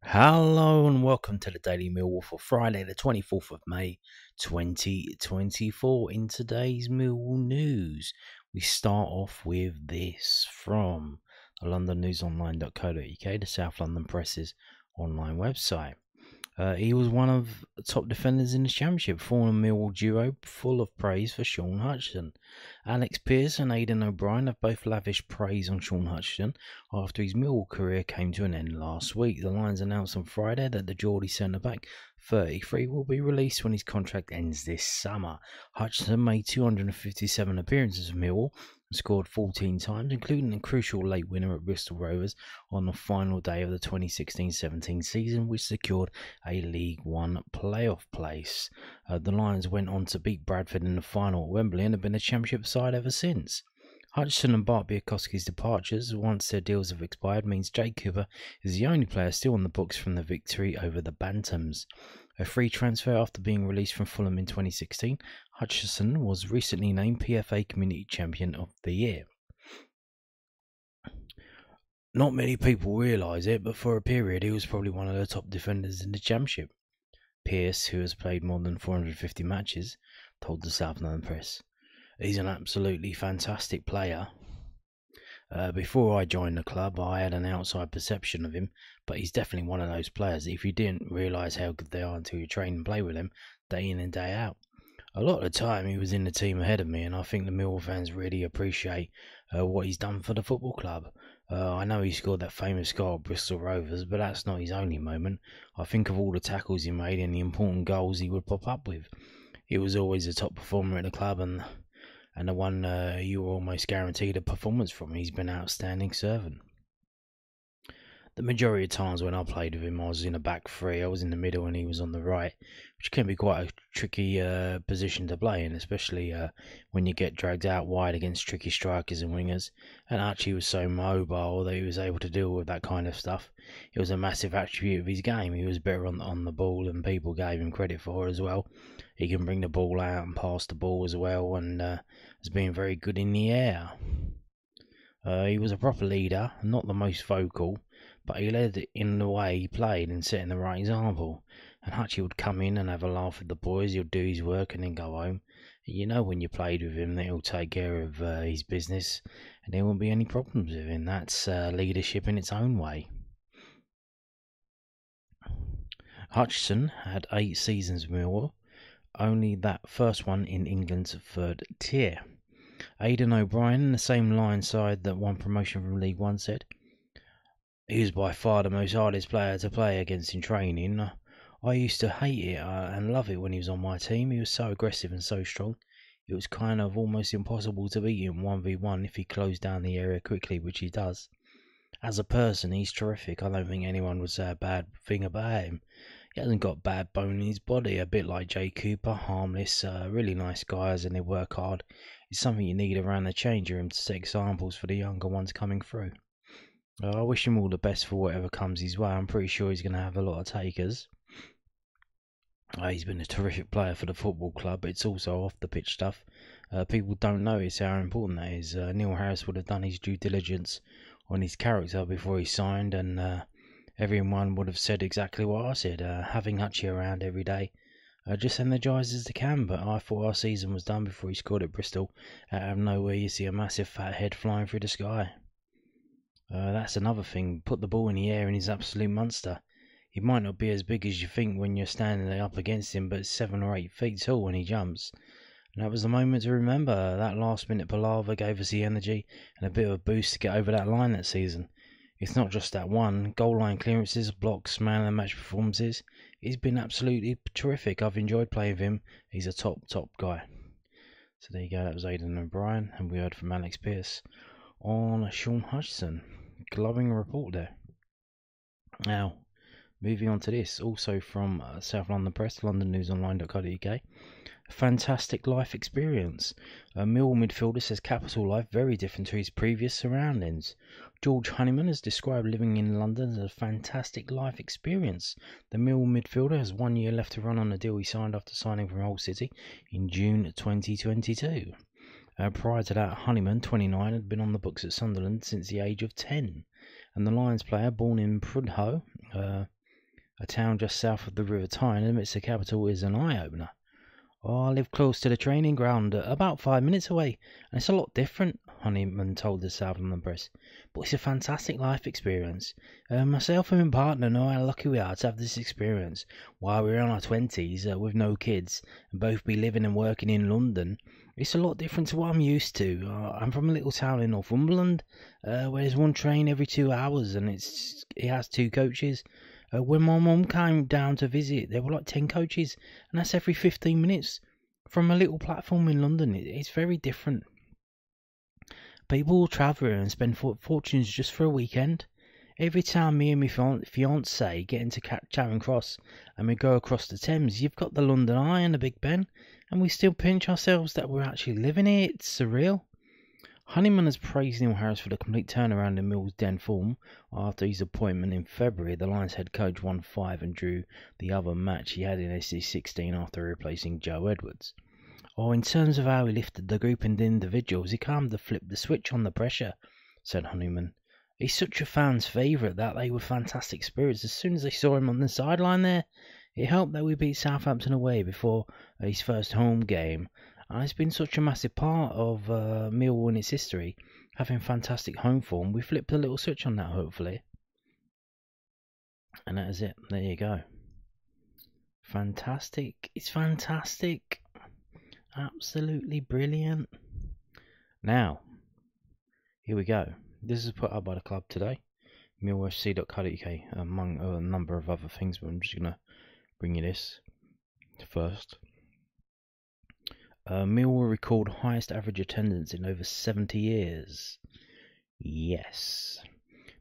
Hello and welcome to the Daily Millwall for Friday, the 24th of May 2024. In today's Millwall news, we start off with this from the londonnewsonline.co.uk, the South London Press's online website. He was one of the top defenders in the Championship, former Millwall duo full of praise for Sean Hutchinson. Alex Pearce and Aidan O'Brien have both lavished praise on Sean Hutchinson after his Millwall career came to an end last week. The Lions announced on Friday that the Geordie centre-back, 33, will be released when his contract ends this summer. Hutchinson made 257 appearances for Millwall and scored 14 times, including a crucial late winner at Bristol Rovers on the final day of the 2016-17 season, which secured a League One playoff place. The Lions went on to beat Bradford in the final at Wembley and have been a Championship side ever since. Hutchinson and Bart Biakowski's departures, once their deals have expired, means Jake Cooper is the only player still on the books from the victory over the Bantams. A free transfer after being released from Fulham in 2016, Hutchinson was recently named PFA Community Champion of the Year. Not many people realise it, but for a period he was probably one of the top defenders in the Championship. Pearce, who has played more than 450 matches, told the South London Press, "He's an absolutely fantastic player. Before I joined the club, I had an outside perception of him, but he's definitely one of those players that if you didn't realise how good they are until you train and play with them day in and day out. A lot of the time he was in the team ahead of me, and I think the Millwall fans really appreciate what he's done for the football club. I know he scored that famous goal at Bristol Rovers, but that's not his only moment. I think of all the tackles he made and the important goals he would pop up with. He was always a top performer at the club, and the one you were almost guaranteed a performance from. He's been an outstanding servant. The majority of times when I played with him, I was in a back three. I was in the middle and he was on the right, which can be quite a tricky position to play in, especially when you get dragged out wide against tricky strikers and wingers. And Archie was so mobile that he was able to deal with that kind of stuff. It was a massive attribute of his game. He was better on the ball than people gave him credit for as well. He can bring the ball out and pass the ball as well, and has been very good in the air. He was a proper leader, not the most vocal, but he led it in the way he played and setting the right example. And Hutchie would come in and have a laugh with the boys. He'll do his work and then go home. You know when you played with him that he'll take care of his business and there won't be any problems with him. That's leadership in its own way. Hutchinson had 8 seasons with Millwall, only that first one in England's third tier. Aidan O'Brien, in the same line side that won promotion from League One, said, "He was by far the most hardest player to play against in training. I used to hate it and love it when he was on my team. He was so aggressive and so strong. It was kind of almost impossible to beat him 1v1 if he closed down the area quickly, which he does. As a person, he's terrific. I don't think anyone would say a bad thing about him. He hasn't got bad bone in his body, a bit like Jay Cooper, harmless, really nice guys, and they work hard. It's something you need around the change room to set examples for the younger ones coming through. I wish him all the best for whatever comes his way. I'm pretty sure he's going to have a lot of takers. He's been a terrific player for the football club, but it's also off the pitch stuff. People don't notice how important that is. Neil Harris would have done his due diligence on his character before he signed, and everyone would have said exactly what I said. Having Hutchie around every day just energises the can, but I thought our season was done before he scored at Bristol. Out of nowhere, you see a massive fat head flying through the sky. That's another thing. Put the ball in the air and he's an absolute monster. He might not be as big as you think when you're standing up against him, but 7 or 8 feet tall when he jumps. And that was the moment to remember. That last minute palaver gave us the energy and a bit of a boost to get over that line that season. It's not just that one. Goal line clearances, blocks, man of the match performances. He's been absolutely terrific. I've enjoyed playing with him. He's a top guy. So there you go. That was Aidan O'Brien, and we heard from Alex Pearce on Sean Hutchinson. Glowing report there. Now, moving on to this, also from South London Press, londonnewsonline.co.uk. A fantastic life experience. A Millwall midfielder says capital life very different to his previous surroundings. George Honeyman has described living in London as a fantastic life experience. The Millwall midfielder has 1 year left to run on the deal he signed after signing from Hull City in June 2022. Prior to that, Honeyman, 29, had been on the books at Sunderland since the age of 10. And the Lions player, born in Prudhoe, A town just south of the River Tyne amidst the capital is an eye-opener. Oh, I live close to the training ground, about 5 minutes away, and it's a lot different, Honeyman told the South London Press. But it's a fantastic life experience. Myself and my partner know how lucky we are to have this experience while we're in our 20s with no kids and both be living and working in London. It's a lot different to what I'm used to. I'm from a little town in Northumberland where there's one train every 2 hours and it has 2 coaches. When my mum came down to visit, there were like 10 coaches, and that's every 15 minutes from a little platform in London. It's very different. People will travel here and spend fortunes just for a weekend. Every time me and my fiancée get into Charing Cross and we go across the Thames, you've got the London Eye and the Big Ben, and we still pinch ourselves that we're actually living it. It's surreal. Honeyman has praised Neil Harris for the complete turnaround in Mill's den form. After his appointment in February, the Lions head coach won 5 and drew the other match he had in SC16 after replacing Joe Edwards. In terms of how he lifted the group and the individuals, he calmed to flip the switch on the pressure, said Honeyman. He's such a fan's favourite that they were fantastic spirits as soon as they saw him on the sideline there. It helped that we beat Southampton away before his first home game. And it's been such a massive part of Millwall in its history, having fantastic home form. We flipped a little switch on that, hopefully. And that is it. There you go. Fantastic. It's fantastic. Absolutely brilliant. Now, here we go. This is put up by the club today. millfc.co.uk, among a number of other things, but I'm just going to bring you this first. Millwall record highest average attendance in over 70 years. Yes.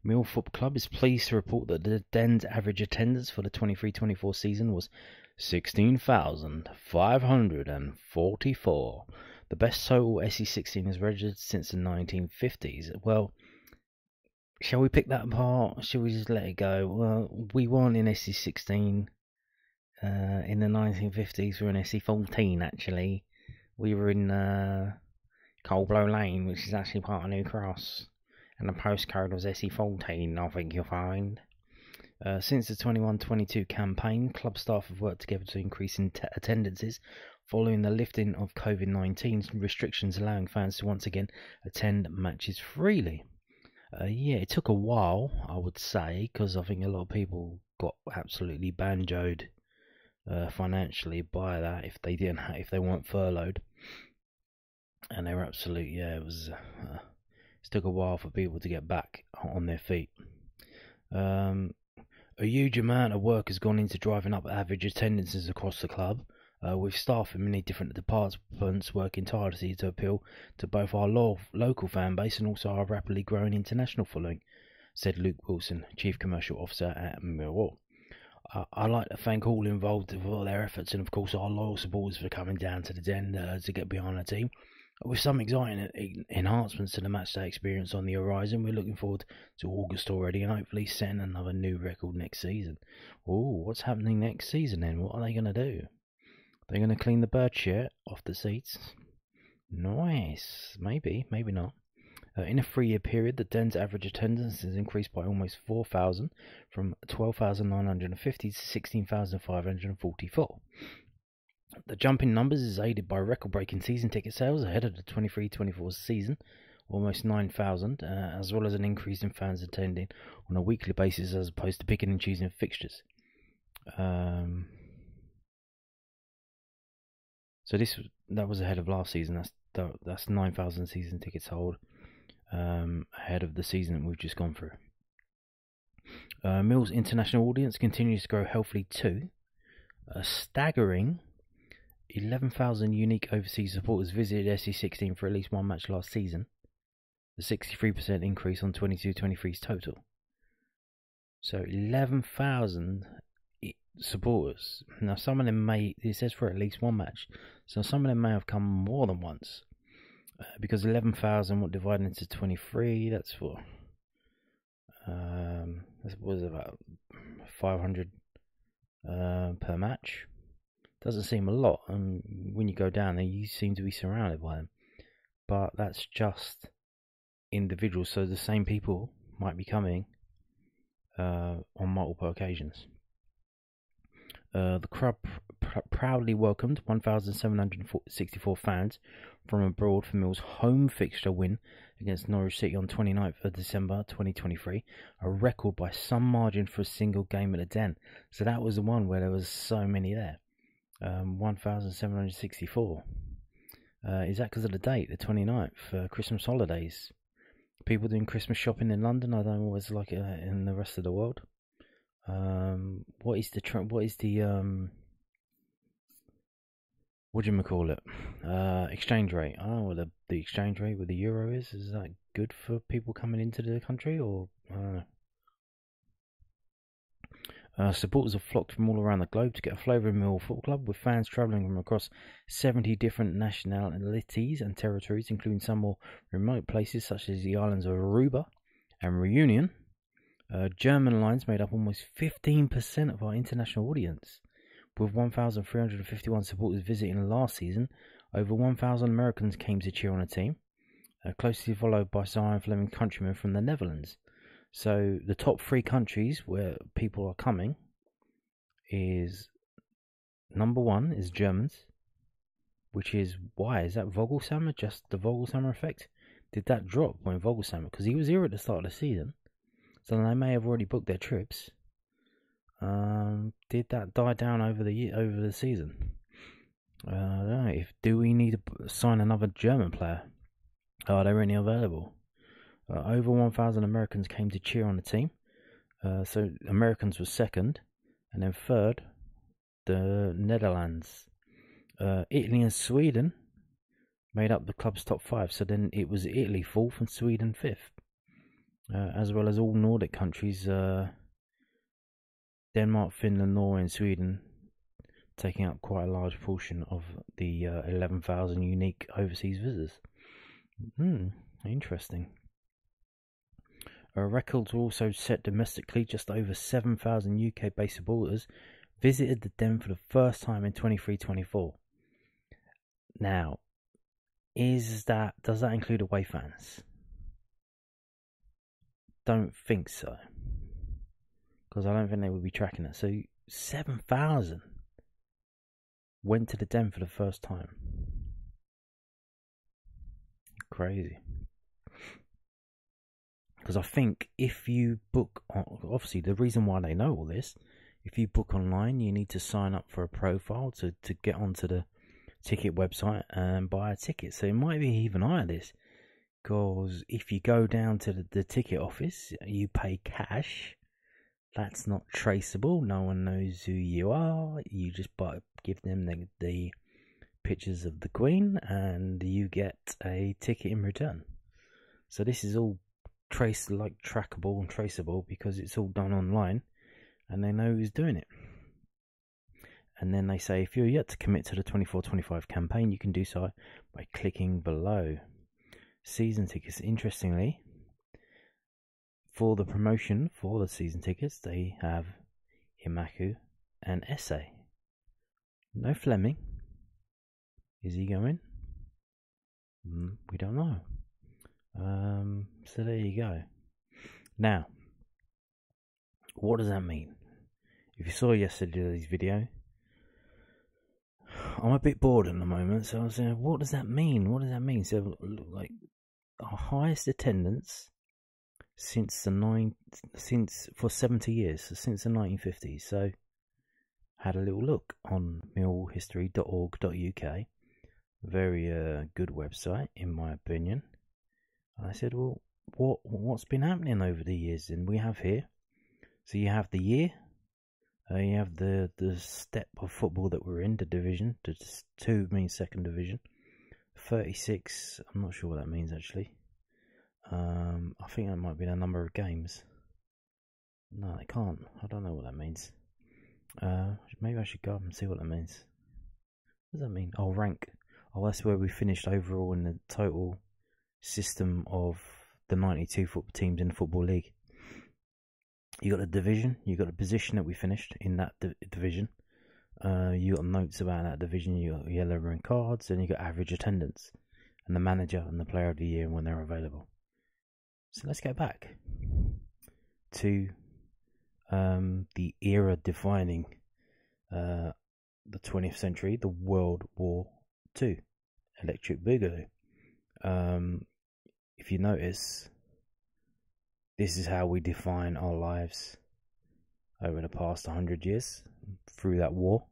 Millwall Football Club is pleased to report that the Den's average attendance for the 23-24 season was 16,544. The best total SC16 has registered since the 1950s. Well, shall we pick that apart? Shall we just let it go? Well, we weren't in SC16 in the 1950s. We were in SC14 actually. We were in Coldblow Lane, which is actually part of New Cross, and the postcode was SE14, I think you'll find. Since the 21-22 campaign, club staff have worked together to increase attendances following the lifting of COVID-19 restrictions, allowing fans to once again attend matches freely. Yeah, it took a while, I would say, because I think a lot of people got absolutely banjoed financially by that if they weren't furloughed, and they were absolutely it took a while for people to get back on their feet. A huge amount of work has gone into driving up average attendances across the club, with staff in many different departments working tirelessly to appeal to both our local fan base and also our rapidly growing international following, said Luke Wilson, Chief Commercial Officer at Millwall. I'd like to thank all involved for all their efforts, and of course our loyal supporters for coming down to the Den to get behind the team. With some exciting enhancements to the matchday experience on the horizon, we're looking forward to August already and hopefully setting another new record next season. What's happening next season then? What are they going to do? They're going to clean the bird shit off the seats? Nice. Maybe, maybe not. In a 3-year period, the Den's average attendance has increased by almost 4,000, from 12,950 to 16,544. The jump in numbers is aided by record-breaking season ticket sales ahead of the 23-24 season, almost 9,000, as well as an increase in fans attending on a weekly basis as opposed to picking and choosing fixtures. So that was ahead of last season. That's 9,000 season tickets sold ahead of the season that we've just gone through. Mill's international audience continues to grow healthily too. A staggering 11,000 unique overseas supporters visited SC16 for at least one match last season, a 63% increase on 22-23's total. So 11,000 supporters. Now some of them it says for at least one match, so some of them may have come more than once. Because 11,000 divided into 23, that's what? That was about 500 per match. Doesn't seem a lot, and when you go down there, you seem to be surrounded by them. But that's just individuals, so the same people might be coming on multiple occasions. The club proudly welcomed 1,764 fans from abroad for Mill's home fixture win against Norwich City on 29th of December 2023, a record by some margin for a single game at the Den. So that was the one where there was so many there. 1,764. Is that because of the date, the 29th, Christmas holidays? People doing Christmas shopping in London? I don't know what it's like in the rest of the world. What is the what do you call it? Exchange rate. I don't know what the exchange rate with the euro is. Is that good for people coming into the country, or I don't know? Supporters have flocked from all around the globe to get a flavour of Millwall Football Club, with fans travelling from across 70 different nationalities and territories, including some more remote places such as the islands of Aruba and Reunion. German lines made up almost 15% of our international audience, with 1,351 supporters visiting last season. Over 1,000 Americans came to cheer on the team, closely followed by some Fleming countrymen from the Netherlands. So the top 3 countries where people are coming is, number 1 is Germans, which is, why? Is that Vogelsammer, just the Vogelsammer effect? Did that drop when Vogelsammer, because he was here at the start of the season, so they may have already booked their trips. Did that die down over the season? I don't know. Do we need to sign another German player? Are they really available? Over 1,000 Americans came to cheer on the team. So Americans was second, and then third, the Netherlands. Italy and Sweden made up the club's top 5. So then it was Italy 4th and Sweden 5th, as well as all Nordic countries. Denmark, Finland, Norway, and Sweden taking up quite a large portion of the 11,000 unique overseas visitors. Interesting. Records were also set domestically. Just over 7,000 UK-based supporters visited the Den for the first time in 23-24. Now, does that include away fans? Don't think so, because I don't think they would be tracking it. So 7,000 went to the Den for the first time. Crazy. Because I think if you book, obviously the reason why they know all this, if you book online, you need to sign up for a profile to get onto the ticket website and buy a ticket. So it might be even higher this, because if you go down to the ticket office, you pay cash. That's not traceable. No one knows who you are. You just give them the pictures of the Queen, and you get a ticket in return. So this is all trackable and traceable, because it's all done online, and they know who's doing it. And then they say, if you're yet to commit to the 24-25 campaign, you can do so by clicking below. Season tickets. Interestingly, for the promotion for the season tickets, they have Imaku and Esse. No Fleming. Is he going? We don't know. So there you go. Now, what does that mean? If you saw yesterday's video, I'm a bit bored at the moment, so I was saying, what does that mean? What does that mean? So, like, our highest attendance for 70 years, so since the 1950s. So, had a little look on millhistory.org.uk. Very good website, in my opinion. I said, well, what's been happening over the years? And we have here, so you have the year, you have the step of football that we're in, the division. The 2 means second division. 36, I'm not sure what that means actually. I think that might be the number of games. No, they can't. I don't know what that means. Maybe I should go up and see what that means. What does that mean? Oh, rank. Oh, that's where we finished overall in the total system of the 92 football teams in the Football League. You got the division, you got the position that we finished in that division. You got notes about that division, you got yellow and cards, and you got average attendance, and the manager and the player of the year when they're available. So let's get back to the era-defining the 20th century, the World War II, Electric Boogaloo. If you notice, this is how we define our lives over the past 100 years through that war.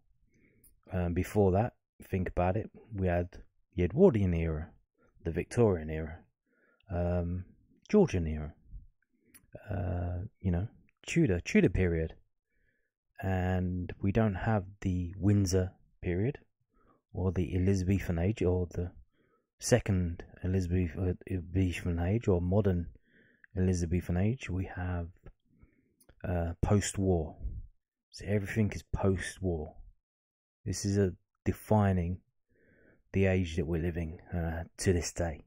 Before that, think about it, we had the Edwardian era, the Victorian era, Georgian era, Tudor period, and we don't have the Windsor period or the Elizabethan age or the second Elizabethan age or modern Elizabethan age. We have post-war, so everything is post-war. This is defining the age that we're living to this day.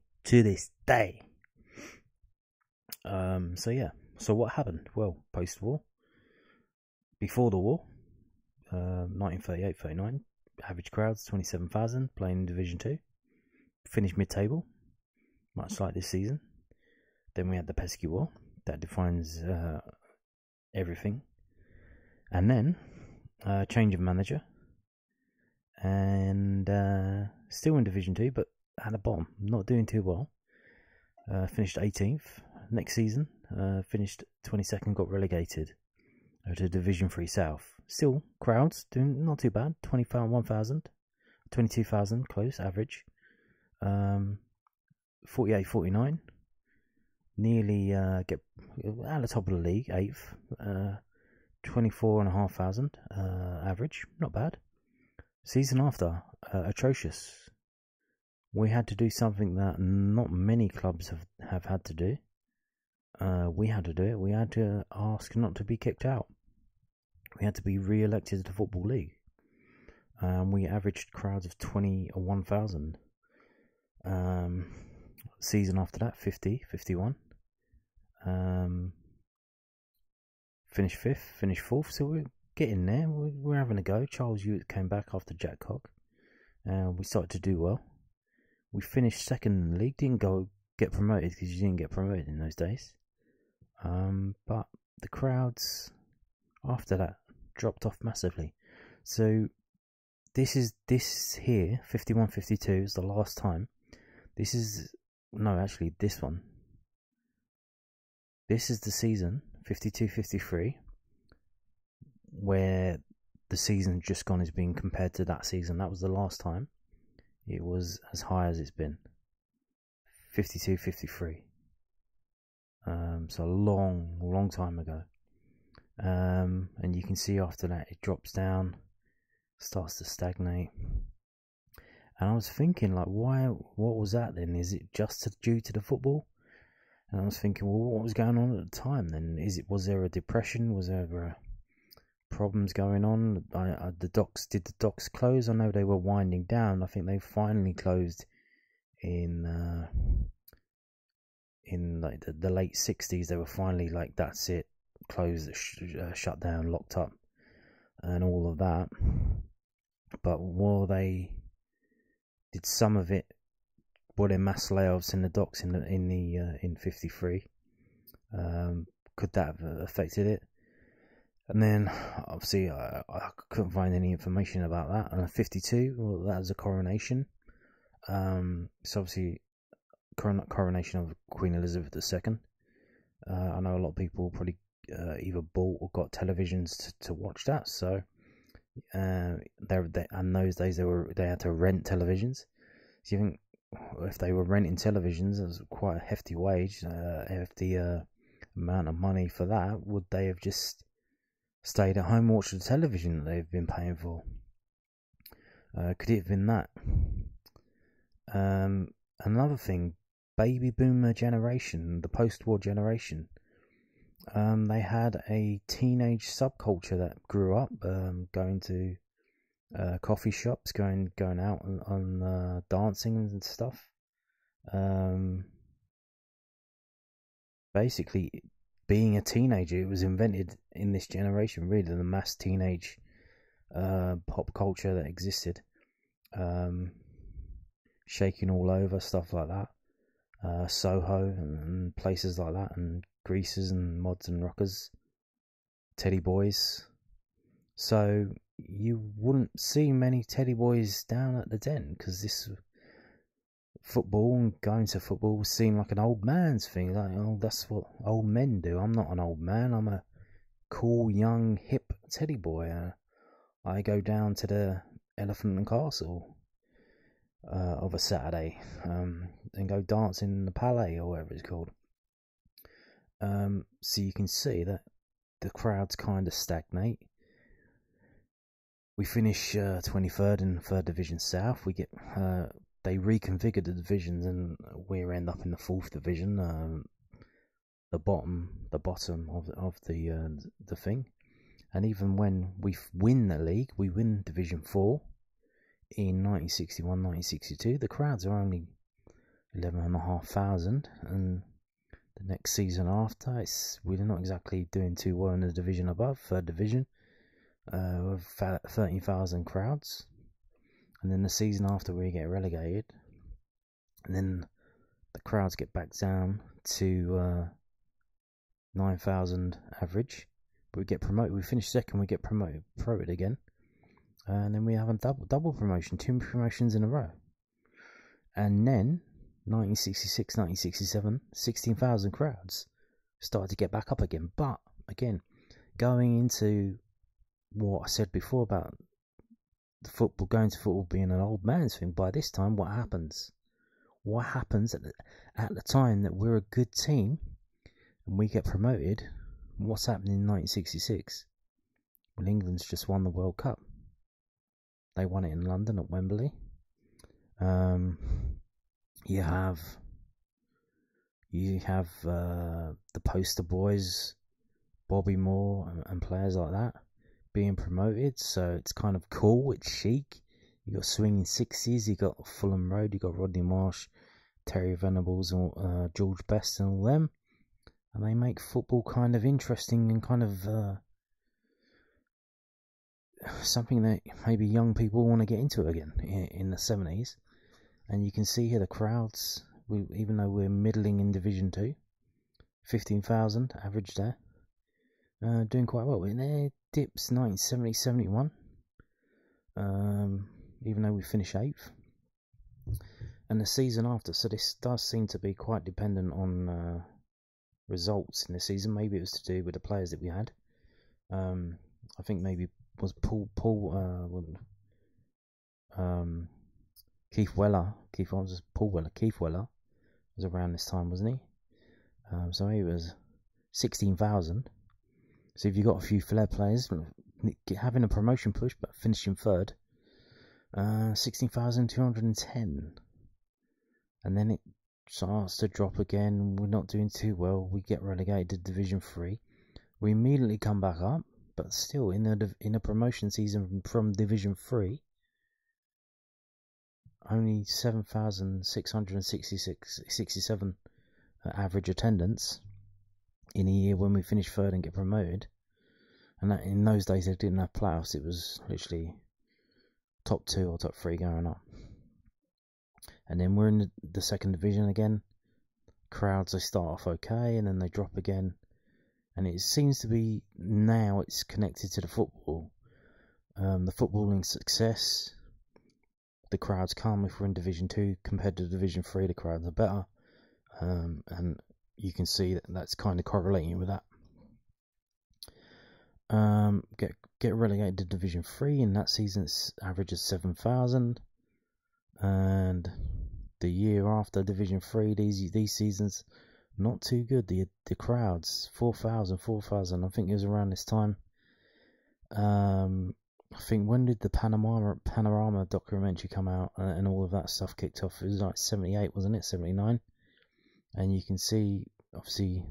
So what happened? Well, post-war, before the war, 1938-39, average crowds 27,000, playing in Division 2, finished mid-table, much like this season. Then we had the pesky war, that defines everything. And then, change of manager, and still in Division 2, but at the bottom, not doing too well. Finished 18th. Next season, finished 22nd, got relegated to Division 3 South. Still, crowds doing not too bad, 22,000 close average. 48-49, nearly get at the top of the league, 8th. 24,500 average, not bad. Season after, atrocious. We had to do something that not many clubs have had to do. We had to do it. We had to ask not to be kicked out. We had to be re-elected to the Football League. We averaged crowds of 21,000. Season after that, 50, 51. Finished 5th, finished 4th, so we're getting there. We're having a go. Charles Ewart came back after Jack Cock. We started to do well. We finished 2nd in the league. Didn't get promoted because you didn't get promoted in those days. But the crowds after that dropped off massively. So this here, 51-52 is the last time. This is this one. This is the season 52-53 where the season just gone is being compared to that season. That was the last time it was as high as it's been. 52-53. So a long time ago. And you can see after that it drops down, starts to stagnate. And I was thinking, like, what was that then? Is it just due to the football? And I was thinking, well, what was going on at the time then? Was there a depression? Was there problems going on? Did the docks close? I know they were winding down. I think they finally closed in like the late 60s. They were finally like, that's it, closed, shut down, locked up, and all of that. But did some of it? Were there mass layoffs in the docks in 53? Could that have affected it? And then obviously I couldn't find any information about that. And 52, well, that was a coronation. So obviously coronation of Queen Elizabeth II. I know a lot of people probably either bought or got televisions to watch that. So and those days they had to rent televisions. So you think, if they were renting televisions, it was quite a hefty wage, hefty amount of money for that. Would they have just stayed at home and watched the television that they've been paying for? Could it have been that? Another thing, baby boomer generation, the post-war generation, they had a teenage subculture that grew up, going to coffee shops, going out on dancing and stuff. Basically, being a teenager, it was invented in this generation, really, the mass teenage pop culture that existed. Shaking all over, stuff like that. Soho and places like that, and greasers and mods and rockers, teddy boys. So you wouldn't see many teddy boys down at the Den, because this football and going to football seemed like an old man's thing. Like, oh, that's what old men do. I'm not an old man. I'm a cool, young, hip teddy boy. I go down to the Elephant and Castle of a Saturday and go dancing in the Palais or whatever it's called. So you can see that the crowds kind of stagnate. We finish 23rd in 3rd Division South. We get they reconfigured the divisions, and we end up in the 4th Division, the bottom of the thing. And even when we win the league, we win Division 4 in 1961, 1962. The crowds are only 11,500, and the next season after, we're not exactly doing too well in the division above, 3rd Division, with 30,000 crowds. And then the season after, we get relegated, and then the crowds get back down to 9,000 average. But we get promoted. We finish second. We get promoted again, and then we have a double promotion, 2 promotions in a row. And then 1966, 1967, 16,000 crowds started to get back up again. But again, going into what I said before about the football, going to football being an old man's thing, by this time, what happens? What happens at the time that we're a good team and we get promoted? What's happening in 1966? Well, England's just won the World Cup. They won it in London at Wembley. You have the poster boys, Bobby Moore and players like that being promoted, so it's kind of cool, it's chic. You got swinging 60s, you got Fulham Road, you got Rodney Marsh, Terry Venables, and George Best, and all them, and they make football kind of interesting and kind of something that maybe young people want to get into again in the 70s. And you can see here the crowds, even though we're middling in Division 2, 15,000 average there, doing quite well. In there dips 1970, 71, even though we finish 8th. And the season after, so this does seem to be quite dependent on results in the season. Maybe it was to do with the players that we had. I think maybe was Keith Weller was around this time, wasn't he? So maybe it was 16,000. So if you got a few flair players having a promotion push but finishing 3rd, 16,210, and then it starts to drop again. We're not doing too well. We get relegated to Division 3. We immediately come back up, but still in a promotion season from Division 3, only 7,667 average attendance in a year when we finish 3rd and get promoted. And that, in those days, they didn't have playoffs. It was literally top 2 or top 3 going up. And then we're in the 2nd Division again. Crowds, they start off okay, and then they drop again. And it seems to be now it's connected to the football. The footballing success, the crowds come. If we're in Division 2 compared to Division 3, the crowds are better. And you can see that that's kind of correlating with that. Get relegated to Division 3, and that season it's averages 7,000. And the year after Division 3, these seasons, not too good. The crowds, 4,000. I think it was around this time. I think, when did the Panorama documentary come out and all of that stuff kicked off? It was like 78, wasn't it? 79. And you can see, obviously,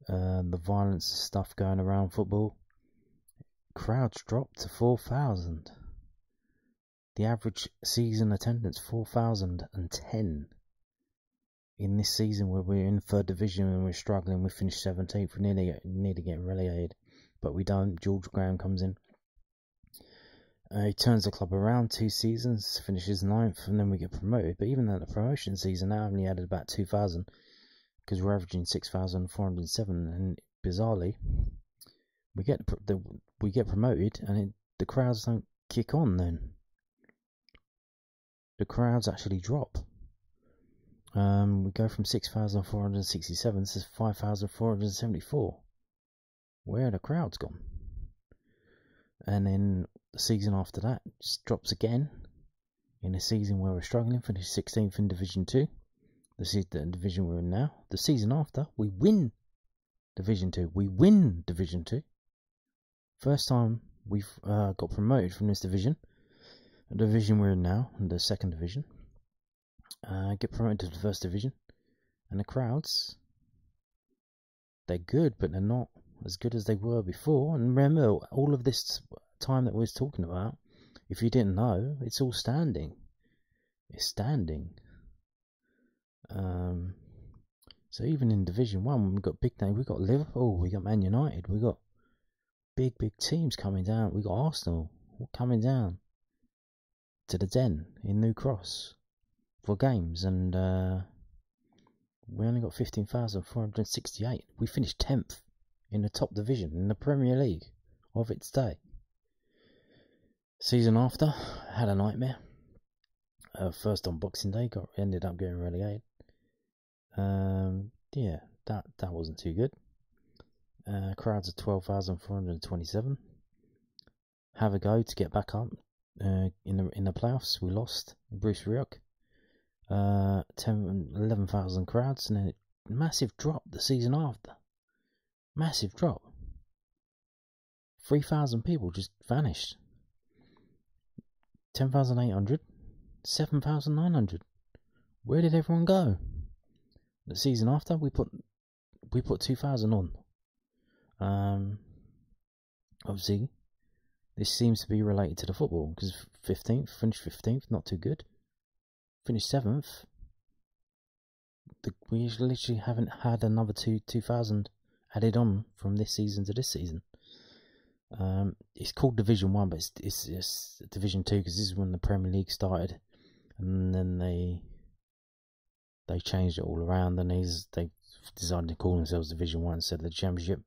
the violence stuff going around football. Crowds dropped to 4,000. The average season attendance, 4,010. In this season where we're in 3rd Division and we're struggling, we finished 17th. We nearly get relegated, but we don't. George Graham comes in. He turns the club around 2 seasons, finishes 9th, and then we get promoted. But even in the promotion season, I only added about 2,000, because we're averaging 6,407. And bizarrely, we get promoted, and the crowds don't kick on then. The crowds actually drop. We go from 6,467 to 5,474. Where are the crowds gone? And then the season after that just drops again. In a season where we're struggling, finished 16th in Division 2. This is the division we're in now. The season after, we win Division 2. We win Division 2. First time we've got promoted from this division. The division we're in now, the second division. Get promoted to the first division. And the crowds, they're good, but they're not as good as they were before. And remember, all of this time that we was talking about, if you didn't know, it's all standing. It's standing. So even in Division 1, we've got big names. We've got Liverpool, we've got Man United, we've got big teams coming down. We've got Arsenal coming down to the Den in New Cross for games. And we only got 15,468. We finished 10th in the top division in the Premier League of its day. Season after, had a nightmare. First on Boxing Day, ended up getting relegated. Yeah, that wasn't too good. Crowds of 12,427. Have a go to get back up in the playoffs. We lost. Bruce Rioch. 11,000 crowds, and then massive drop the season after. Massive drop. 3,000 people just vanished. 10,800. 7,900. Where did everyone go? The season after, we put 2,000 on. Obviously, this seems to be related to the football, because 15th, finished 15th, not too good. Finished 7th. We literally haven't had another 2,000 added on from this season to this season. It's called Division 1, but it's Division 2, because this is when the Premier League started. And then they changed it all around, and they decided to call themselves Division 1 instead of the Championship.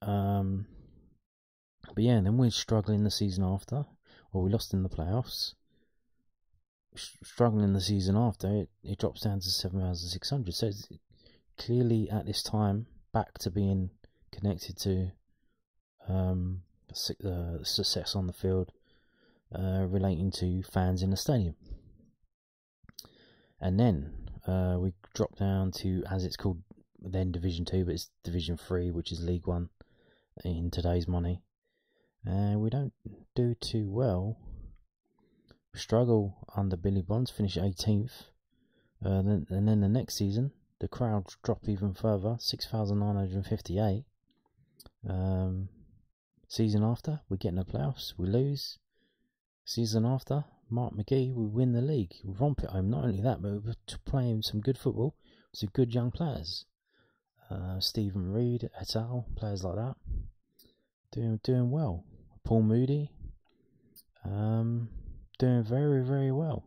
But yeah, and then we're struggling the season after. Well, we lost in the playoffs. Struggling the season after, it drops down to 7,600. So it's clearly at this time back to being connected to success on the field, relating to fans in the stadium. And then we drop down to, as it's called then, Division 2, but it's Division 3, which is League 1 in today's money. We don't do too well. We struggle under Billy Bonds, finish 18th. And then the next season, the crowds drop even further, 6,958. Season after, we get in the playoffs, we lose. Season after, Mark McGee, we win the league. We romp it home. Not only that, but we're playing some good football, some good young players. Stephen Reed, et al., players like that. Doing well. Paul Moody, doing very, very well.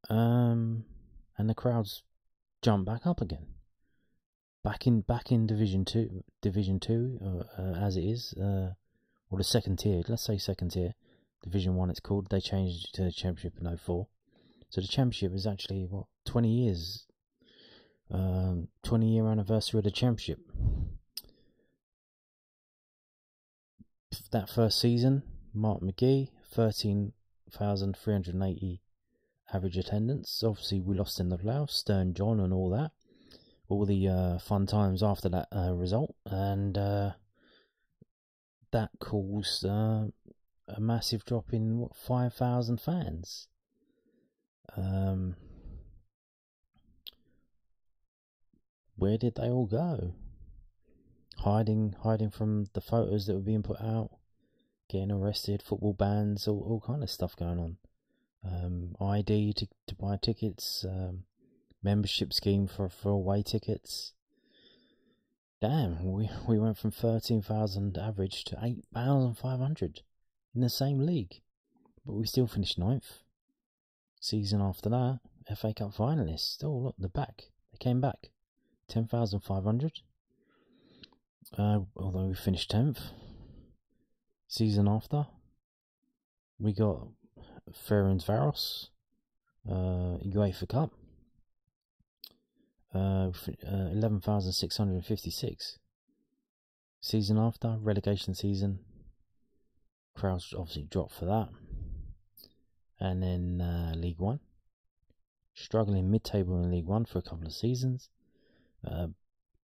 And the crowds jump back up again. Back in Division 2, as it is, or the second tier. Let's say second tier. Division 1 it's called. They changed it to the Championship in 2004. So the Championship is actually, 20 years. 20-year anniversary of the Championship. That first season, Mark McGee, 13,380 average attendance. Obviously, we lost in the playoffs, Stern John and all that. All the fun times after that result. And that caused a massive drop in 5,000 fans. Where did they all go? Hiding from the photos that were being put out, getting arrested, football bans, all kind of stuff going on. ID to buy tickets, membership scheme for away tickets. Damn, we went from 13,000 average to 8,500 in the same league, but we still finished 9th. Season after that, FA Cup finalists. Oh look, they're back. They came back. 10,500. Although we finished 10th. Season after, we got Ferencvaros, UEFA Cup, 11,656. Season after, relegation season, crowds obviously dropped for that. And then League One, struggling mid-table in League One for a couple of seasons.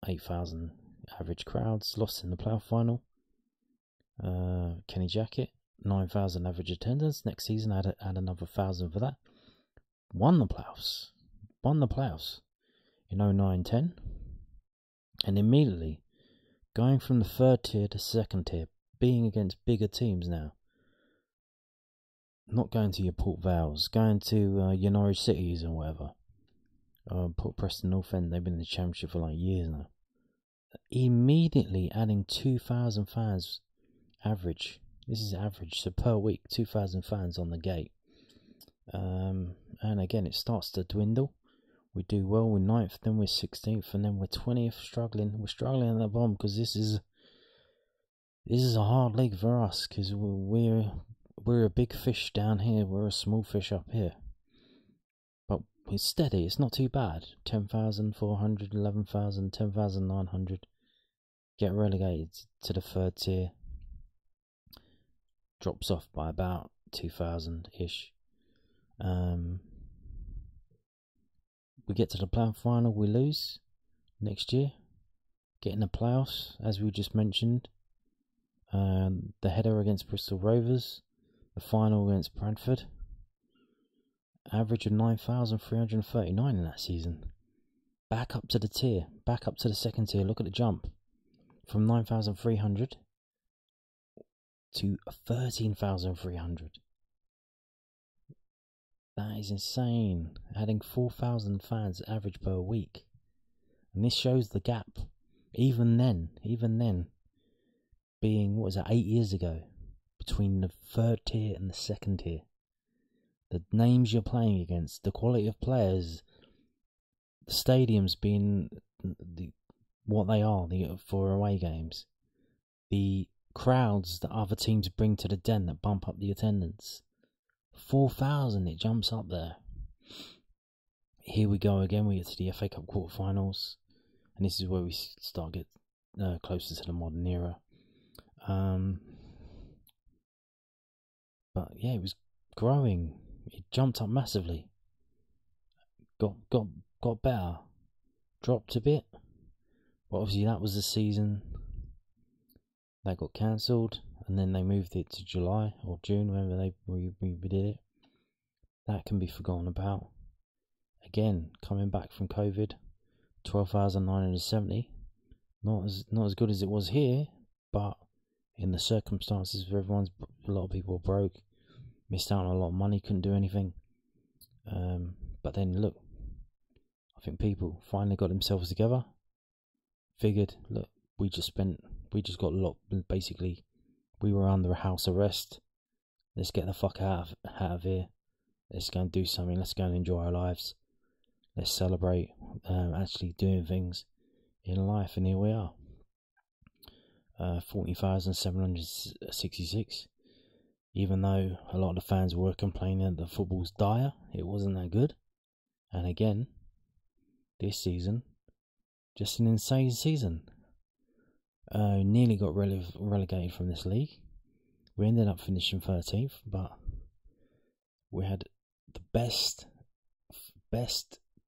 8,000 average crowds, lost in the playoff final. Kenny Jackett, 9,000 average attendance. Next season, had another 1,000 for that. Won the playoffs in 09-10, and immediately going from the third tier to second tier, being against bigger teams now. Not going to your Port Vales, going to your Norwich Cities or whatever. Port Preston North End, they've been in the Championship for like years now. Immediately adding 2,000 fans average. This is average, so per week, 2,000 fans on the gate. And again, it starts to dwindle. We do well, we're 9th, then we're 16th, and then we're 20th, struggling. We're struggling at the bottom because this is a hard league for us, because we're a big fish down here, we're a small fish up here. But it's steady, it's not too bad. 10,400, 11,000, 10,900. Get relegated to the third tier. Drops off by about 2,000-ish. We get to the playoff final, we lose next year. Get in the playoffs, as we just mentioned. The header against Bristol Rovers. The final against Bradford. Average of 9,339 in that season. Back up to the tier. Back up to the second tier. Look at the jump. From 9,300 to 13,300. That is insane. Adding 4,000 fans average per week. And this shows the gap. Even then, being, 8 years ago, between the third tier and the second tier. The names you're playing against, the quality of players, the stadiums being what they are for away games, the crowds that other teams bring to the Den that bump up the attendance. 4,000, it jumps up there. Here we go again, we get to the FA Cup quarterfinals, and this is where we start get closer to the modern era. But yeah, it was growing. It jumped up massively. Got better. Dropped a bit. But obviously that was the season that got cancelled, and then they moved it to July or June, whenever they redid it. That can be forgotten about. Again, coming back from COVID, 12,970. Not as good as it was here, but in the circumstances where a lot of people were broke, missed out on a lot of money, couldn't do anything. But then look, I think people finally got themselves together. Figured, look, we just got locked. Basically, we were under a house arrest. Let's get the fuck out of here. Let's go and do something. Let's go and enjoy our lives. Let's celebrate actually doing things in life, and here we are. 40,766. Even though a lot of the fans were complaining that the football's dire, it wasn't that good. And again, this season, just an insane season. Nearly got relegated from this league. We ended up finishing 13th, but we had the best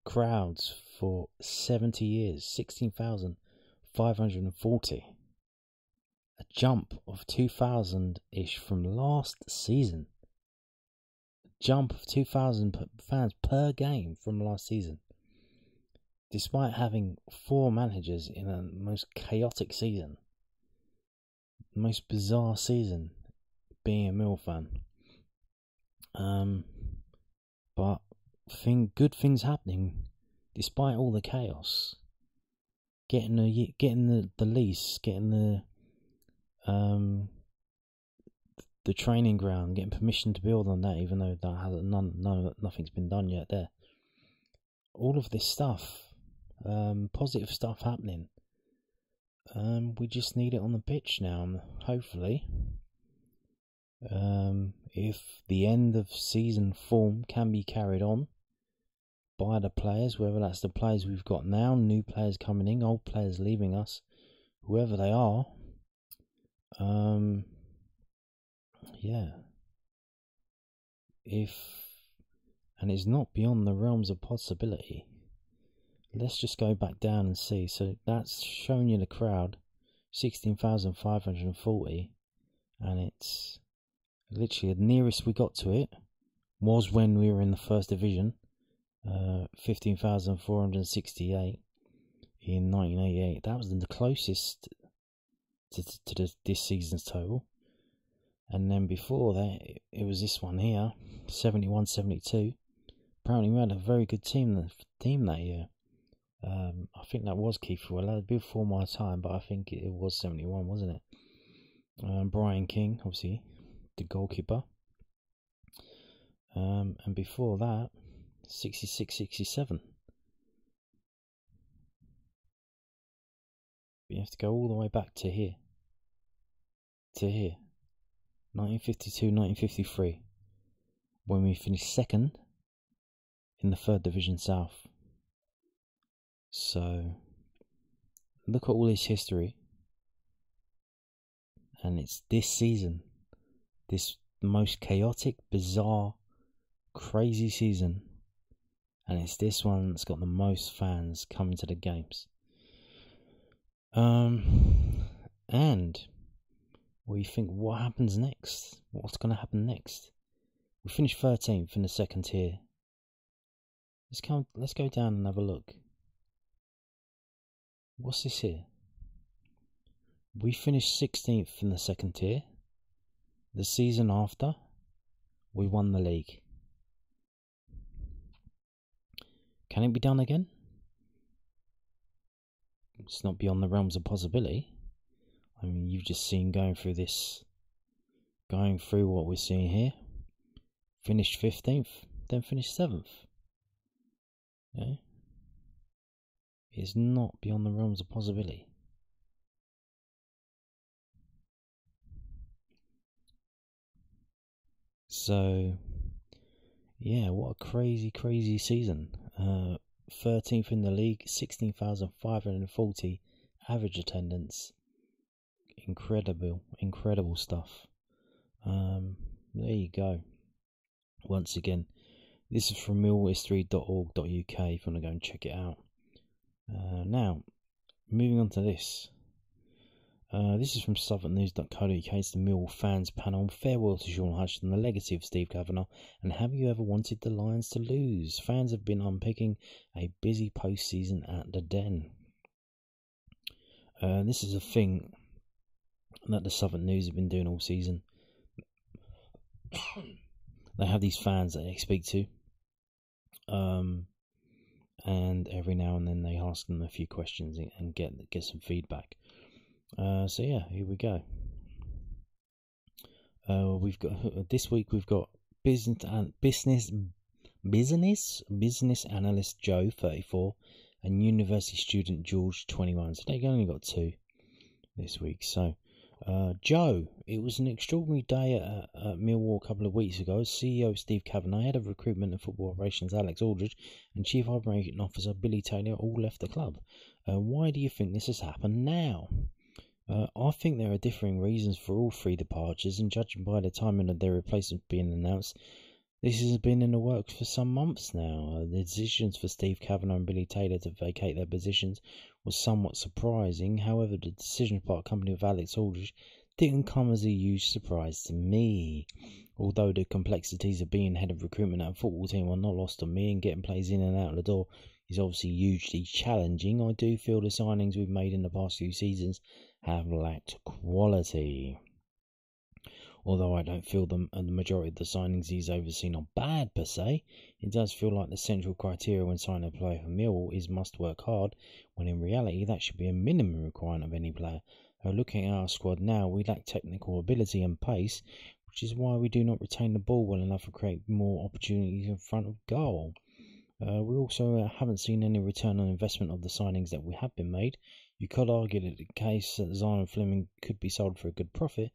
crowds for 70 years, 16,540. A jump of 2,000-ish from last season. A jump of 2,000 fans per game from last season. Despite having 4 managers in a most chaotic season. The most bizarre season, being a Mill fan. But good things happening despite all the chaos. Getting the lease, getting the training ground, getting permission to build on that, even though nothing's been done yet there. All of this stuff, positive stuff happening. We just need it on the pitch now, hopefully. If the end of season form can be carried on by the players, whether that's the players we've got now, new players coming in, old players leaving us, whoever they are, yeah. And it's not beyond the realms of possibility. Let's just go back down and see. So that's showing you the crowd, 16,540, and it's literally the nearest we got to it was when we were in the first division, 15,468 in 1988. That was the closest to this season's total. And then before that, it was this one here, 71-72. Apparently we had a very good team that year. I think that was Keith Weller before my time, but I think it was 71, wasn't it? Brian King, obviously, the goalkeeper. And before that, 66-67. You have to go all the way back to here. 1952-1953, when we finished second in the 3rd Division South. So, look at all this history, and it's this season, this most chaotic, bizarre, crazy season, and it's this one that's got the most fans coming to the games. And we think, what happens next? What's going to happen next? We finished 13th in the 2nd tier. Let's go down and have a look. What's this here? We finished 16th in the 2nd tier. The season after, we won the league. Can it be done again? It's not beyond the realms of possibility. I mean, you've just seen going through what we're seeing here. Finished 15th, then finished 7th. Yeah? It's not beyond the realms of possibility. So, yeah, what a crazy season. 13th in the league, 16,540 average attendance. Incredible stuff. There you go. Once again, this is from millwallhistory.org.uk if you want to go and check it out. Now, moving on to this. This is from southernnews.co.uk. It's the Millwall fans panel. Farewell to Sean Hutch and the legacy of Steve Kavanagh. And have you ever wanted the Lions to lose? Fans have been unpicking a busy post-season at the Den. This is a thing that the Southern News have been doing all season. They have these fans that they speak to. And every now and then they ask them a few questions and get some feedback. So yeah, here we go. We've got this week. We've got business analyst Joe, 34, and university student George, 21. So they've only got 2 this week. So Joe, it was an extraordinary day at Millwall a couple of weeks ago. CEO Steve Kavanagh, head of recruitment and football operations Alex Aldridge, and chief operating officer Billy Taylor all left the club. Why do you think this has happened now? I think there are differing reasons for all 3 departures, and judging by the timing of their replacements being announced, this has been in the works for some months now. The decisions for Steve Kavanagh and Billy Taylor to vacate their positions was somewhat surprising. However, the decision to part company with Alex Aldridge didn't come as a huge surprise to me. Although the complexities of being head of recruitment at a football team are not lost on me, and getting players in and out of the door is obviously hugely challenging, I do feel the signings we've made in the past few seasons have lacked quality. Although I don't feel the majority of the signings he's overseen are bad per se, it does feel like the central criteria when signing a player for Millwall is must work hard, when in reality that should be a minimum requirement of any player. Looking at our squad now, we lack technical ability and pace, which is why we do not retain the ball well enough to create more opportunities in front of goal. We also haven't seen any return on investment of the signings that we have been made. You could argue that the case that Zion Fleming could be sold for a good profit,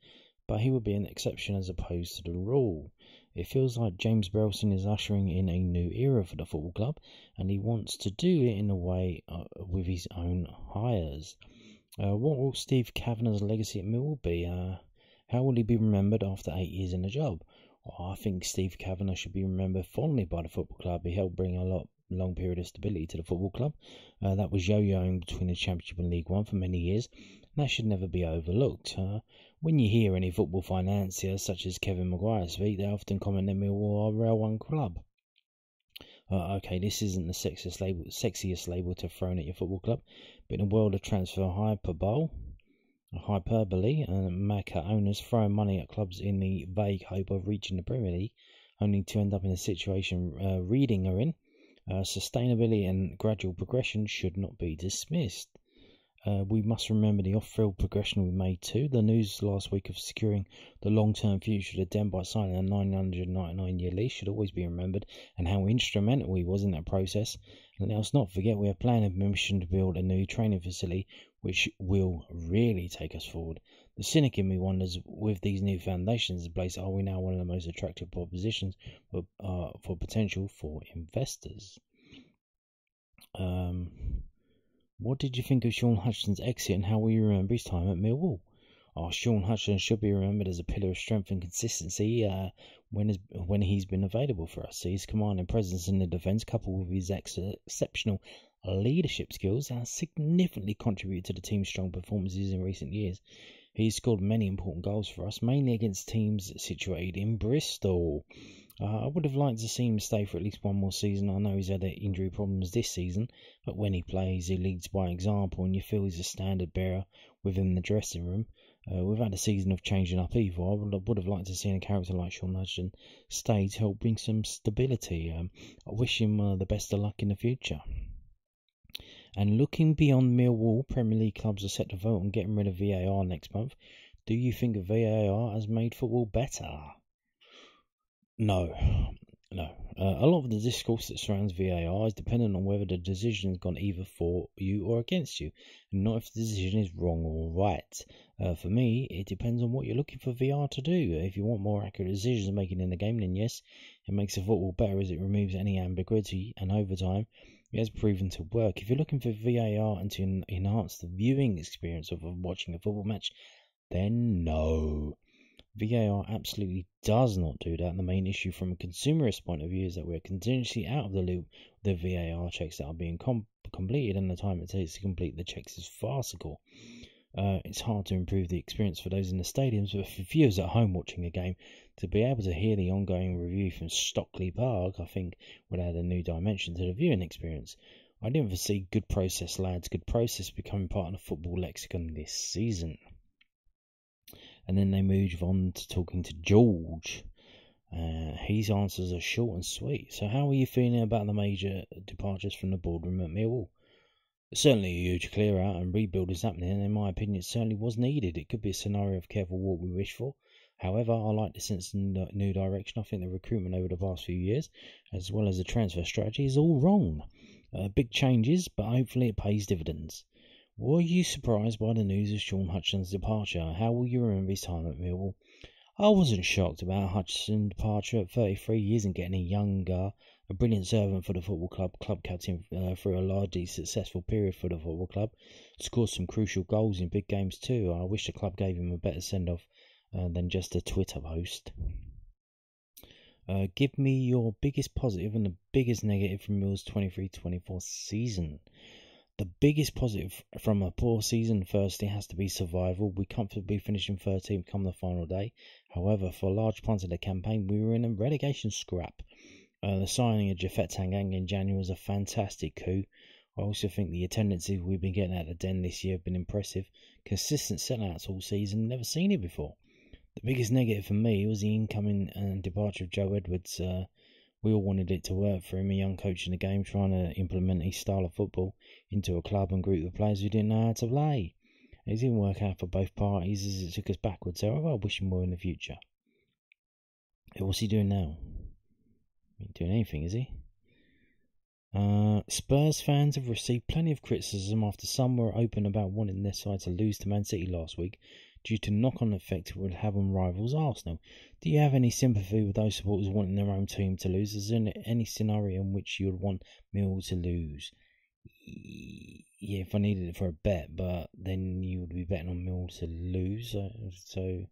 but he would be an exception as opposed to the rule. It feels like James Berylson is ushering in a new era for the football club, and he wants to do it in a way with his own hires. What will Steve Kavanagh's legacy at Millwall be? How will he be remembered after 8 years in the job? I think Steve Kavanagh should be remembered fondly by the football club. He helped bring a long period of stability to the football club. That was yo-yoing between the Championship and League One for many years, and that should never be overlooked. When you hear any football financier such as Kevin Maguire speak, they often comment that Millwall are a Rail 1 club. Okay, this isn't the sexiest label to throw at your football club, but in a world of transfer hyperbole, and Macca owners throwing money at clubs in the vague hope of reaching the Premier League, only to end up in a situation Reading are in, sustainability and gradual progression should not be dismissed. We must remember the off-field progression we made too. The news last week of securing the long-term future of the Den by signing a 999-year lease should always be remembered, and how instrumental he was in that process. And let us not forget we are planning permission to build a new training facility which will really take us forward. The cynic in me wonders, with these new foundations in place, are we now one of the most attractive propositions for potential for investors? What did you think of Sean Hutchinson's exit, and how will you remember his time at Millwall? Sean Hutchinson should be remembered as a pillar of strength and consistency when he's been available for us. His command and presence in the defence, coupled with his exceptional leadership skills, has significantly contributed to the team's strong performances in recent years. He's scored many important goals for us, mainly against teams situated in Bristol. I would have liked to see him stay for at least one more season. I know he's had injury problems this season, but when he plays, he leads by example, and you feel he's a standard bearer within the dressing room. We've had a season of changing up either. I would have liked to see a character like Sean Hutchinson stay to help bring some stability. I wish him the best of luck in the future. And looking beyond Millwall, Premier League clubs are set to vote on getting rid of VAR next month. Do you think VAR has made football better? No. A lot of the discourse that surrounds VAR is dependent on whether the decision has gone either for you or against you, and not if the decision is wrong or right. For me, it depends on what you're looking for VAR to do. If you want more accurate decision making in the game, then yes, it makes the football better as it removes any ambiguity, and over time, it has proven to work. If you're looking for VAR and to enhance the viewing experience of watching a football match, then no. VAR absolutely does not do that. The main issue from a consumerist point of view is that we're continuously out of the loop with the VAR checks that are being completed, and the time it takes to complete the checks is farcical. It's hard to improve the experience for those in the stadiums, but for viewers at home watching a game, to be able to hear the ongoing review from Stockley Park, I think would add a new dimension to the viewing experience. I didn't foresee good process, lads. Good process becoming part of the football lexicon this season. And then they move on to talking to George. His answers are short and sweet. So how are you feeling about the major departures from the boardroom at Millwall? Certainly a huge clear out and rebuild is happening, and in my opinion it certainly was needed. It could be a scenario of careful what we wish for. However, I like the sense of new direction. I think the recruitment over the past few years, as well as the transfer strategy, is all wrong. Big changes, but hopefully it pays dividends. Were you surprised by the news of Sean Hutchinson's departure? How will you remember his time at Millwall? I wasn't shocked about Hutchinson's departure. At 33, he isn't getting any younger. A brilliant servant for the football club captain through a largely successful period for the football club. Scored some crucial goals in big games too. I wish the club gave him a better send-off than just a Twitter post. Give me your biggest positive and the biggest negative from Mill's 23-24 season. The biggest positive from a poor season, firstly, has to be survival. We comfortably finished in 13th come the final day. However, for large parts of the campaign, we were in a relegation scrap. The signing of Jafet Tangang in January was a fantastic coup. I also think the attendances we've been getting at the Den this year have been impressive. Consistent sellouts all season, never seen it before. The biggest negative for me was the incoming and departure of Joe Edwards. We all wanted it to work for him, a young coach in the game, trying to implement his style of football into a club and group of players who didn't know how to play. It didn't work out for both parties as it took us backwards. However, I wish him well in the future. What's he doing now? He ain't doing anything, is he? Spurs fans have received plenty of criticism after some were open about wanting their side to lose to Man City last week due to knock-on effect it would have on rivals Arsenal. Do you have any sympathy with those supporters wanting their own team to lose? Is there any scenario in which you would want Millwall to lose? Yeah, if I needed it for a bet, but then you would be betting on Millwall to lose. So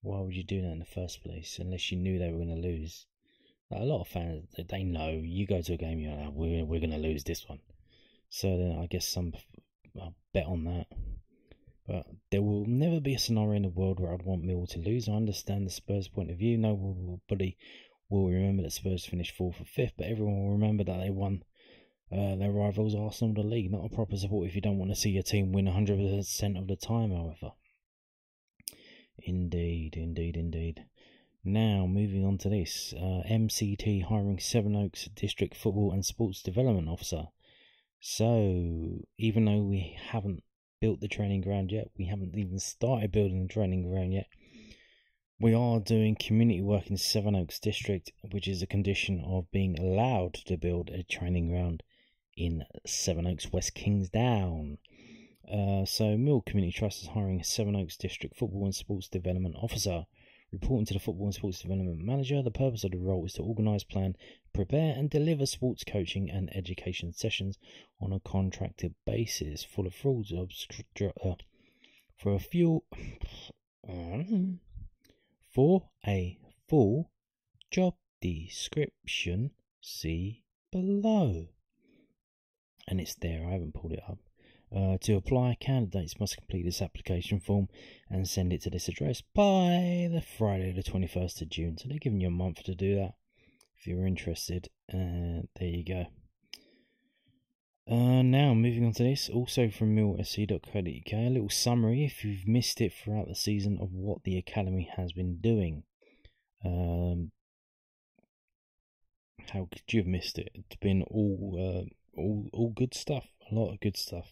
why would you do that in the first place unless you knew they were going to lose? A lot of fans, they know you go to a game, you're like, we're going to lose this one. So then I guess I'll bet on that. But there will never be a scenario in the world where I'd want Millwall to lose. I understand the Spurs' point of view. Nobody will remember that Spurs finished 4th or 5th, but everyone will remember that they won their rivals Arsenal the league. Not a proper support if you don't want to see your team win 100% of the time, however. Indeed. Now, moving on to this. MCT hiring Sevenoaks District Football and Sports Development Officer. So, even though we haven't built the training ground yet, we haven't even started building the training ground yet, we are doing community work in Sevenoaks District, which is a condition of being allowed to build a training ground in Sevenoaks, West Kingsdown. So, Mill Community Trust is hiring a Sevenoaks District Football and Sports Development Officer. Reporting to the Football and Sports Development Manager, the purpose of the role is to organise, plan, prepare and deliver sports coaching and education sessions on a contracted basis for a full job description, see below. And it's there, I haven't pulled it up. To apply, candidates must complete this application form and send it to this address by the Friday the 21st of June. So they're giving you a month to do that if you're interested. There you go. Now, moving on to this, also from millsc.co.uk, a little summary, if you've missed it throughout the season, of what the Academy has been doing. How could you have missed it? It's been all good stuff, a lot of good stuff.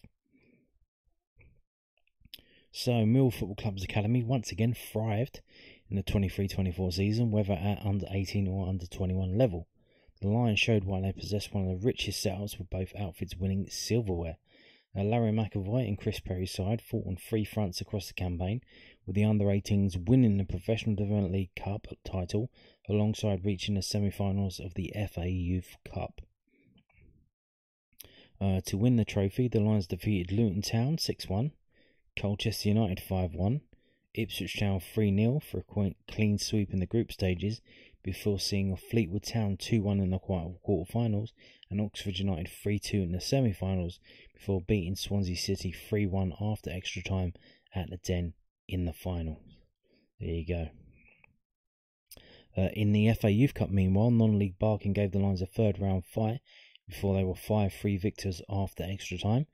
So, Millwall Football Club's Academy once again thrived in the 23-24 season, whether at under 18 or under 21 level. The Lions showed why they possessed one of the richest setups, with both outfits winning silverware. Larry McAvoy and Chris Perry's side fought on 3 fronts across the campaign, with the under-18s winning the Professional Development League Cup title, alongside reaching the semi-finals of the FA Youth Cup. To win the trophy, the Lions defeated Luton Town 6-1, Colchester United 5-1, Ipswich Town 3-0 for a clean sweep in the group stages, before seeing Fleetwood Town 2-1 in the quarter-finals and Oxford United 3-2 in the semi-finals, before beating Swansea City 3-1 after extra time at the Den in the final. There you go. In the FA Youth Cup, meanwhile, non-league Barking gave the Lions a third round fight before they were 5-3 victors after extra time,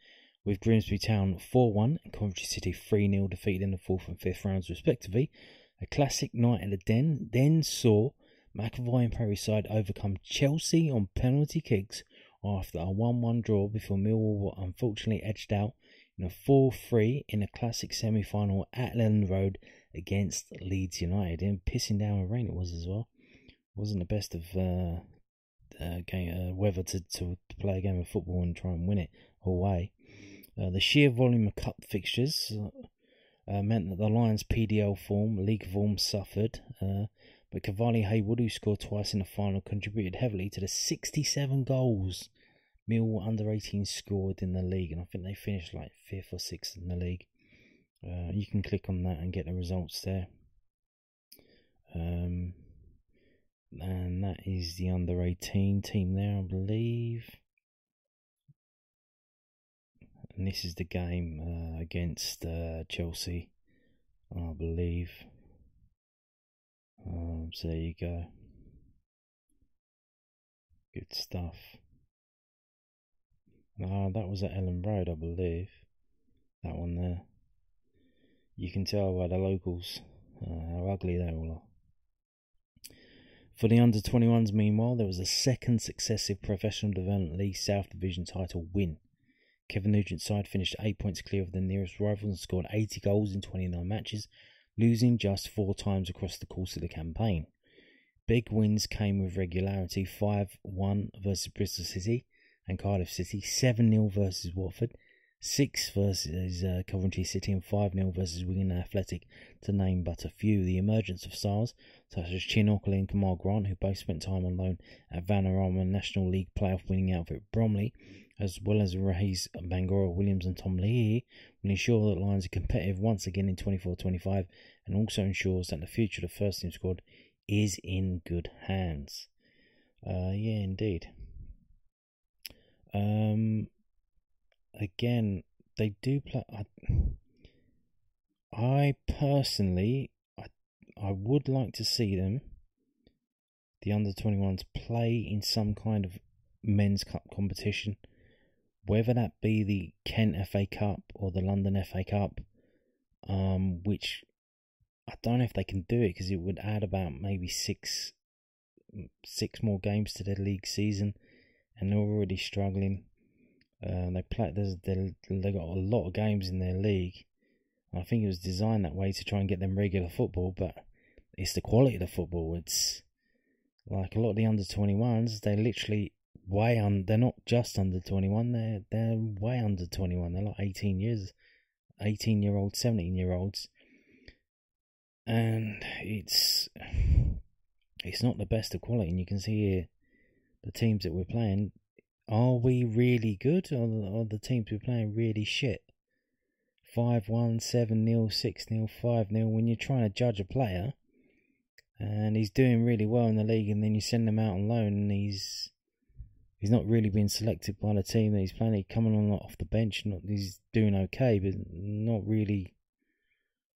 with Grimsby Town 4-1 and Coventry City 3-0 defeated in the 4th and 5th rounds respectively. A classic night at the Den then saw McAvoy and Perry's side overcome Chelsea on penalty kicks after a 1-1 draw, before Millwall were unfortunately edged out in a 4-3 in a classic semi-final at Leyland Road against Leeds United. And pissing down with rain it was as well. Wasn't the best of weather to play a game of football and try and win it away. The sheer volume of cup fixtures meant that the Lions' league form suffered, but Cavalli Haywood, who scored twice in the final, contributed heavily to the 67 goals Millwall under-18 scored in the league, and I think they finished like 5th or 6th in the league. You can click on that and get the results there. And that is the under-18 team there, I believe. And this is the game against Chelsea, I believe. So there you go. Good stuff. That was at Ellen Road, I believe. That one there. You can tell by the locals how ugly they all are. For the under-21s, meanwhile, there was a second successive Professional Development League South Division title win. Kevin Nugent's side finished 8 points clear of the nearest rivals and scored 80 goals in 29 matches, losing just 4 times across the course of the campaign. Big wins came with regularity: 5-1 versus Bristol City, and Cardiff City, 7-0 versus Watford, 6 versus Coventry City, and 5-0 versus Wigan Athletic, to name but a few. The emergence of stars such as Chin Ockley and Kamal Grant, who both spent time on loan at Vanarama National League playoff winning outfit Bromley, as well as Rahees Bangora Williams and Tom Leahy, will ensure that Lions are competitive once again in 24-25, and also ensures that the future of the first team squad is in good hands. Yeah, indeed. Again, they do play. I personally, I would like to see them, the under-21s, play in some kind of men's cup competition, whether that be the Kent FA Cup or the London FA Cup, which I don't know if they can do it, because it would add about maybe six more games to their league season, and they're already struggling. They got a lot of games in their league. I think it was designed that way to try and get them regular football, but it's the quality of the football. It's like a lot of the under-21s, they're literally they're not just under 21, they're way under 21. They're like 18-year-olds, 17-year-olds, and it's not the best of quality. And you can see here the teams that we're playing. Are we really good, or are the teams we're playing really shit? 5-1, 7-0, 6-0, 5-0. When you're trying to judge a player and he's doing really well in the league, and then you send him out on loan and he's not really being selected by the team that he's playing. He's coming on off the bench, he's doing okay, but not really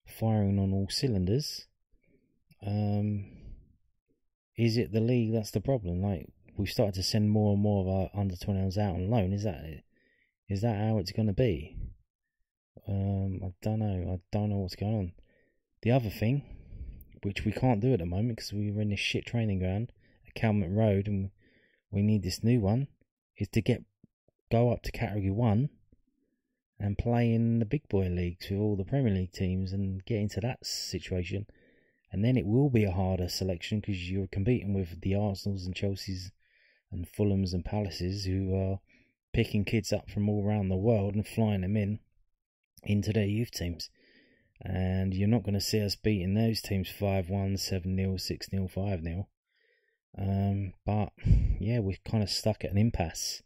firing on all cylinders. Is it the league that's the problem? Like, we've started to send more and more of our under-21s out on loan. Is that how it's going to be? I don't know. I don't know what's going on. The other thing, which we can't do at the moment because we're in this shit training ground at Calmont Road, and we need this new one, is to go up to Category 1 and play in the big boy leagues with all the Premier League teams and get into that situation. And then it will be a harder selection, because you're competing with the Arsenals and Chelseas and Fulhams and Palaces, who are picking kids up from all around the world and flying them into their youth teams. And you're not going to see us beating those teams 5-1, 7-0, 6-0, 5-0. But yeah, we're kind of stuck at an impasse,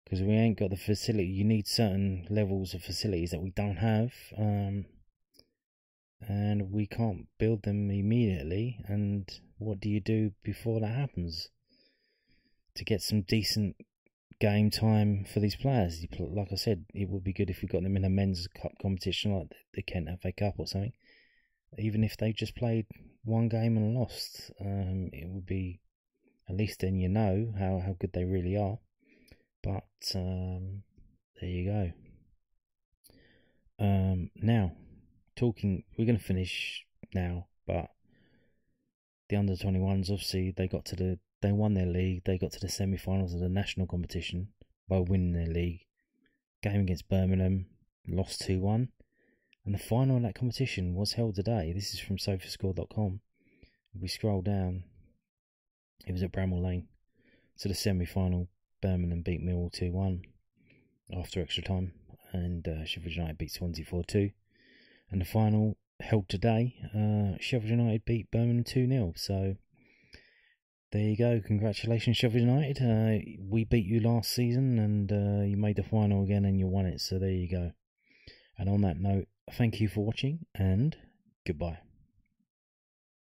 because we ain't got the facility. You need certain levels of facilities that we don't have, and we can't build them immediately. And what do you do before that happens to get some decent game time for these players? Like I said, it would be good if we got them in a men's cup competition like the Kent FA Cup or something. Even if they just played one game and lost, it would be, at least then you know how good they really are. But there you go. Now, we're going to finish now, but the under-21s, obviously, they won their league. They got to the semi-finals of the national competition by winning their league. Game against Birmingham, lost 2-1. And the final of that competition was held today. This is from sofascore.com. If we scroll down, it was at Bramall Lane. So the semi-final, Birmingham beat Millwall 2-1 after extra time, and Sheffield United beat Swansea 4-2. And the final, held today, Sheffield United beat Birmingham 2-0. So there you go. Congratulations, Sheffield United. We beat you last season, and you made the final again and you won it. So there you go. And on that note, thank you for watching, and goodbye.